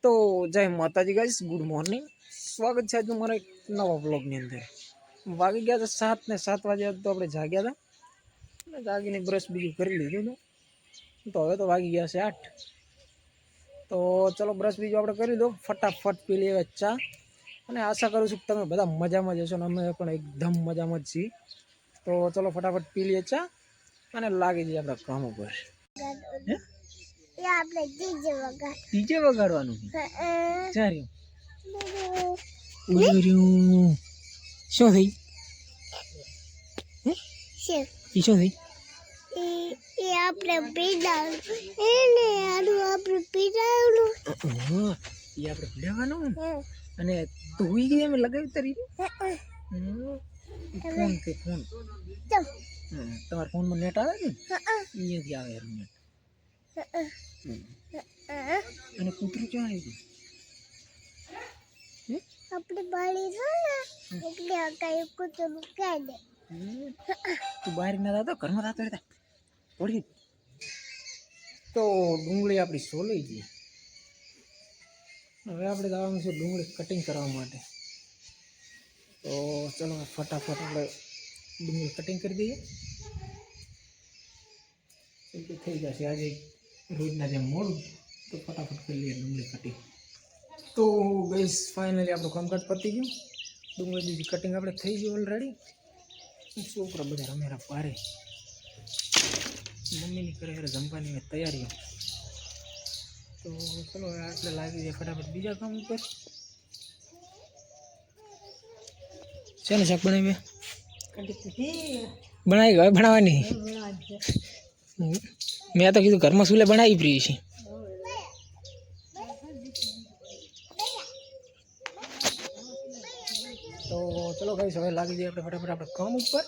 તો જય માતાજી ગાઈસ, ગુડ મોર્નિંગ. સ્વાગત છે આજનું મારા એક નવા બ્લોગની અંદર. વાગી ગયા હતા 7 ને 7 વાગ્યા તો આપણે જાગ્યા હતા. જાગીને બ્રશ બીજું કરી લીધું હતું. તો હવે તો વાગી ગયા છે 8. તો ચલો બ્રશ બીજું આપણે કરી દો, ફટાફટ પી લઈએ ચા. અને આશા કરું છું કે તમે બધા મજામાં જ હશો ને અમે પણ એકદમ મજામાં જ છીએ. તો ચલો ફટાફટ પી લઈએ ચા અને લાગી જઈએ આપણા કામ ઉપર. ડીજે વગાડવાનું ચાર્યું શું થઈ શું થઈ આપણે પીડાવાનું અને તું હુઈ ગઈ એમ લગાવી તારી ફોન કે ફોન તમારા ફોનમાં નેટ આવે ને અહીંયાથી આવે નેટ. અને કૂતરું ક્યાં આવ્યું? આપણે બાળી છે ને એટલે આકાય કૂતરું કાઢે. તું બહાર ના થતો ઘરમાં થતો રહેતા પડી તો ડુંગળી આપણી સોલાઈ ગઈ. હવે આપણે જવાનું છે ડુંગળી કટિંગ કરવા માટે. તો ચલો ફટાફટ આપણે ડુંગળી કટિંગ કરી દઈએ. થઈ જશે આજે રોજના જેમ મોડું, તો ફટાફટ કરી લઈએ ડુંગળી કટિંગ. તો ગાઈસ ફાઇનલી આપણું કામકાજ પતી ગયું. ડુંગળી બીજી કટિંગ આપણે થઈ ગયું ઓલરેડી. છોકરા બધા રમેરા પારે, મમ્મીની કરે જમવાની તૈયારીઓ. તો ચલો આપણે લાગી જાય ફટાફટ બીજા કામ ઉપર. છે ને શાક બનાવી બનાવી હવે બનાવવાની. મેં તો કીધું ઘરમાં સુલે બનાવી પ્રી છે. તો ચલો ગાઈસ હવે લાગી જાય આપણે ફટાફટ આપણે કામ ઉપર.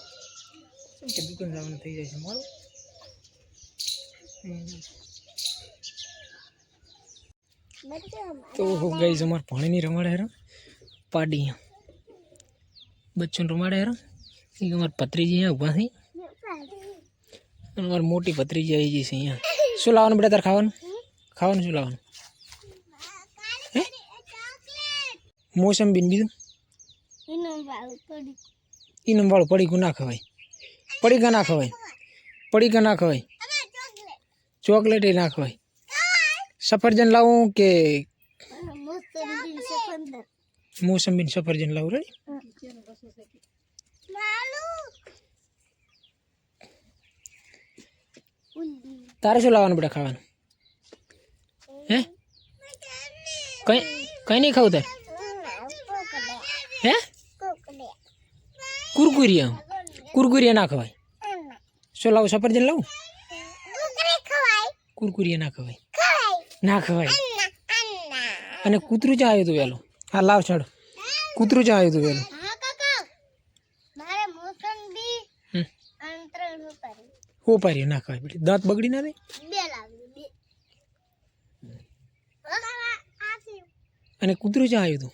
કે દુકાન જવાનું થઈ જાય છે મારું. તો ગાઈસ અમારે પાણીની રમાડે હેરો પાડી બચ્ચોને રમાડે હેરો. એ અમારે પત્રીજી અહીંયા ઊભા થઈ અને અમારી મોટી ભત્રીજી આવી જઈ છે અહીંયા. શું લાવવાનું બેટા તારે ખાવાનું? ખાવાનું શું લાવવાનું? હે મોસંબી બીજું ઈનમ વાળું પડીકું ના ખવાય. પડીકા ના ખવાય. પડીકા ના ખવાય. ચોકલેટ ના ખવાય. સફરજન લાવું કે મોસંબી સફરજન લાવું? રેડી. તારે શું લાવવાનું બેટા ખાવાનું? હે કઈ કઈ નહીં ખાવું તારે? હે કુરકુરિયા? કુરકુરિયા ના ખવાય. શું લાવું? સફરજન લાવું? કુરકુરિયા ના ખવાય. ના ખવાય. અને કૂતરું ક્યાં આવ્યું હતું વહેલું? હા લાવ છાડો. કૂતરું ક્યાં આવ્યું હતું વહેલું? હું પાર્યું ના ખવાય બેટી. દાંત બગડી ના દે. અને કૂતરું ક્યાં આવ્યું હતું?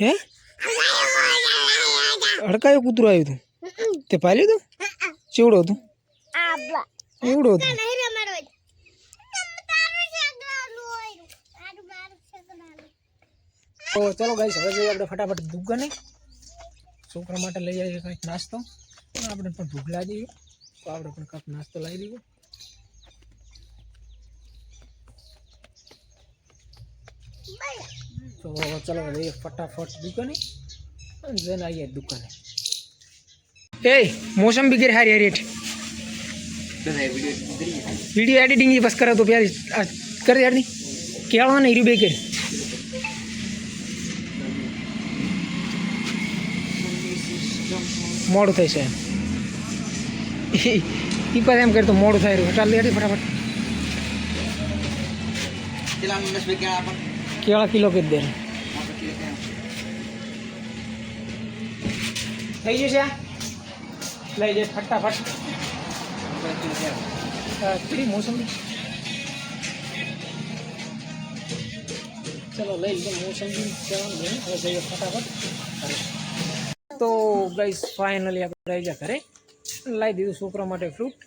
હે અડકાયું કૂતરું આવ્યું હતું? તે પાલ્યું હતું? ચેવડો હતું? એવડો હતું? તો ચલો ગાઈસ હવે જઈએ આપણે ફટાફટ દુકાને. છોકરા માટે લઈ આવીએ કંઈક નાસ્તો. આપણે પણ ભૂખ લાગી ગઈ તો આપણે પણ કંઈક નાસ્તો લાવી દઈએ. તો ચલો જઈએ ફટાફટ દુકાને અને જઈને આવીએ દુકાને. એ મોસંબી ગેર હારી હારી વિડીયો એડિટિંગ બસ કરે તો પ્યારી કરે યાર નહીં કેળવા નહીં રૂબે કરે. મોડું થાય છે એ પાસે એમ કરે તો મોડું થાય રહ્યું. ચાલ લે ફટાફટ. કેળા કિલો કરી દે. થઈ જશે લઈ જાય ફટાફટ. મોસંબી ચલો લઈ લીધો મોસંબી હવે જઈએ ફટાફટ. તો ગાઈસ ફાઇનલી આપણે આવી ગયા ઘરે. લાવી દીધું છોકરા માટે ફ્રૂટ.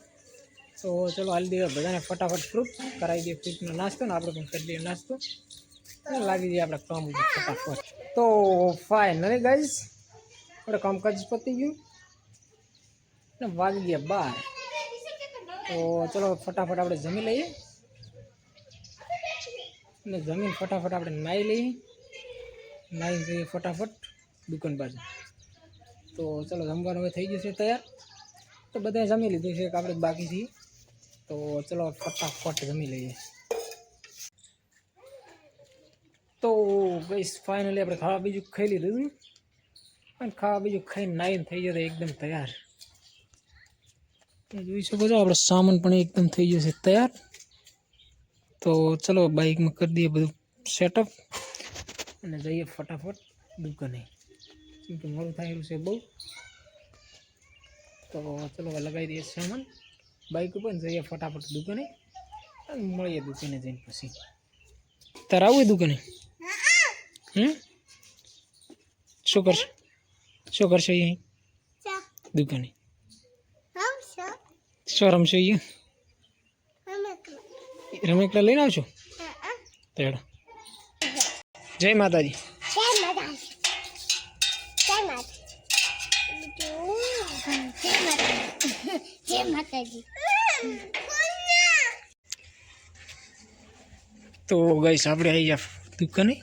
તો ચલો હાલ દઈએ બધાને ફટાફટ ફ્રૂટ કરાવી દઈએ ફ્રૂટનો નાસ્તો ને આપણે પણ કરી દઈએ નાસ્તો અને લાગી જઈએ આપણે કામ ઉપર ફટાફટ. તો ફાઇનલી ગાઈઝ આપણે કામકાજ પતી ગયું ને વાગી ગયા 12. તો ચલો ફટાફટ આપણે જમી લઈએ અને જમીન ફટાફટ આપણે નાહી લઈએ, નાહી જઈએ ફટાફટ દુકાન બાજુ. તો ચલો જમવાનું હવે થઈ ગયું છે તૈયાર. તો બધાએ જમી લીધું છે કે આપણે બાકી છીએ. તો ચલો ફટાફટ જમી લઈએ. તો ગાઈસ ફાઇનલી આપણે ખાવા બીજું ખાઈ લીધું અને ખાવા બીજું ખાઈને નાહીને થઈ જતો એકદમ તૈયાર. જોઈ શકો છો આપણો સામાન પણ એકદમ થઈ ગયો છે તૈયાર. તો ચલો બાઇકમાં કરી દઈએ બધું સેટઅપ અને જઈએ ફટાફટ દુકાને, કેમ કે મોડું થયેલું છે બહુ. તો ચલો લગાવી દઈએ સામાન બાઇક ઉપર ને જઈએ ફટાફટ દુકાને અને મળીએ દુકાને જઈને પછી. તારે આવું દુકાને? શું કરશો અહીં દુકાને? શું રમશો અહીંયા? રમેકડા લઈને આવશો? તેડો. જય માતાજી. જય માતાજી. તો ગાઈસ આપણે આવી ગયા દુકાને.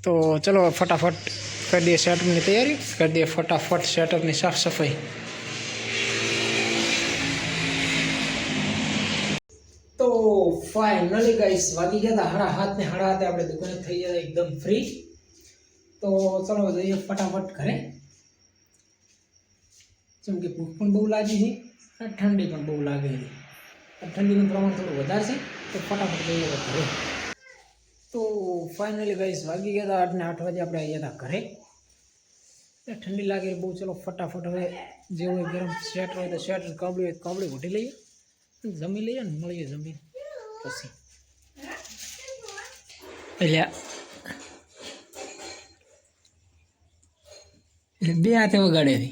તો ચલો ફટાફટ કરી દઈએ સેટઅપની તૈયારી, કરી દઈએ ફટાફટ સેટઅપની સાફ સફાઈ. તો ફાઇનલી ગાઈસ વાગી ગયા હતા 7:30 ને 7:30 આપણે દુકાને થઈ ગયા એકદમ ફ્રી. તો ચલો જઈએ ફટાફટ ઘરે, જેમ કે ભૂખ પણ બહુ લાગી છે અને ઠંડી પણ બહુ લાગે છે. ઠંડીનું પ્રમાણ થોડું વધારે છે તો ફટાફટ જઈએ ઘરે. તો ફાઇનલી ગાઈસ વાગી ગયા હતા 8 વાગે આપણે આવ્યા હતા ઘરે. ઠંડી લાગે બહુ. ચલો ફટાફટ હવે જે હોય ગરમ સ્વેટર હોય તો સ્વેટર, કાપડી હોય તો કાપડી ઉઠી લઈએ, જમી લઈએ ને મળીએ જમીન પછી. એટલે બે હાથે વગાડે છે.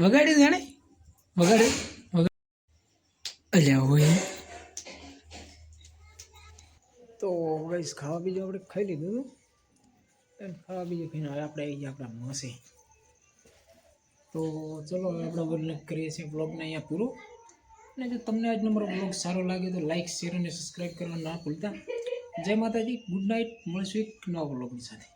વગાડે જાણે વગાડે અલ્યા હોય. તો ગાઈસ ખાવા બીજું આપણે ખાઈ લીધું અને ખાવા બીજું ખાઈને હવે આપણે આવી ગયા આપણા માસે. તો ચલો આપણો બ્લોગ કરીએ છીએ બ્લોગને અહીંયા પૂરું. અને જો તમને આજનો મારો બ્લોગ સારો લાગે તો લાઈક, શેર અને સબસ્ક્રાઈબ કરવા ના ભૂલતા. જય માતાજી, ગુડ નાઇટ. મળીશું એક નવા બ્લોગની સાથે.